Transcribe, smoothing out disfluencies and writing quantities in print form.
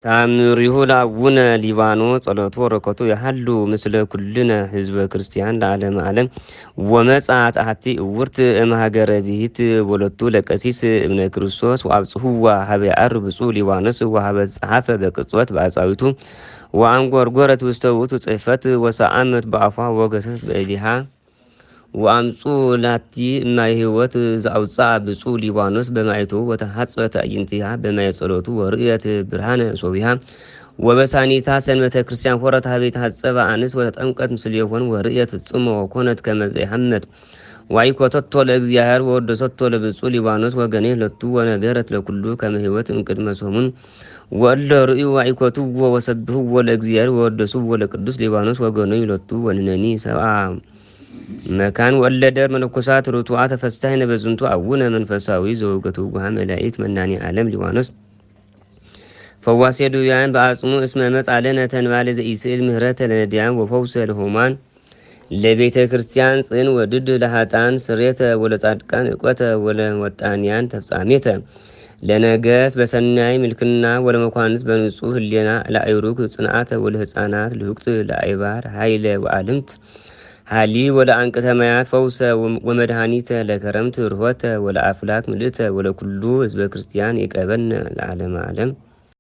ተአምሪሁ ለአቡነ ሊባኖስ ጸሎቱ ወረከቱ ያሃሉ ምስለ ኩልነ ህዝበ ክርስቲያን ለዓለመ ዓለም ወመጽአት አሐቲ እውርት እምሀገረ ብሂት ወለቱ ለቀሲስ እምነ ክርስቶስ ወአብጽሕዋ ሀበ ያዐርብ ብፁዕ ሊባኖስ ወሀበ ጸሐፈ በቅጽበት በአጻዊቱ ወአንጐርጐረት ውስተ ውእቱ ጽሕፈት ወሰአመት በአፏ ወገሰት በእዴሃ ወአምጹ ላቲ እማየ ሕይወት ዘአውፅአ ብፁዕ ሊባኖስ በማይቱ ወተሐጽበት አዕይንቲሃ በማየ ጸሎቱ ወርእየት ብርሃነ ሶቢሃ ወበሳኒታ ሰንበተ ክርስቲያን ሆረት ሀበ የተሐጸበ አንስ ወተጠምቀት ምስሌሆን ወርእየት ፍጽሞ ወኮነት ከመ ዘየሐመድ ዋይኮተቶ ለእግዚአብሔር ወወደሰቶ ለብፁዕ ሊባኖስ ወገኔ ለቱ ወነገረት ለኩሉ ከመ ሕይወት እምቅድመ ሰሙን ወእለ ርእዩ ዋይኮትዎ ወሰብሕዎ ለእግዚአብሔር ወወደስዎ ለቅዱስ ሊባኖስ ወገኖ ይለቱ ወንነኒ ሰብአ መካን ወለደር መነኮሳት ርቱዓት ተፈሳይነ በዝንቱ አቡነ መንፈሳዊ ዘውገቱ ጉሃ መላእክት መናኒ ዓለም ሊባኖስ ፈዋሴ ድውያን በአጽሙ እስመ መጻለነ ተንባለ ዘኢስእል ምህረተ ለነዲያን ወፈውሰ ለሆማን ለቤተ ክርስቲያን ጽን ወድድ ለሃጣን ስሬተ ወለጻድቃን እቆተ ወለወጣንያን ተፍጻሜተ ለነገስ በሰናይ ምልክና ወለመኳንስ በንጹህ ህሊና ለአይሩክ ጽንዓተ ወለህፃናት ልሁቅት ለአይባር ኃይለ ወአልምት ሃሊ ወለ አንቅተማያት ፈውሰ ወመድኃኒተ ለከረምት ርሆተ ወለ አፍላክ ምልእተ ወለ ኩሉ ህዝበ ክርስቲያን የቀበን ለዓለመ ዓለም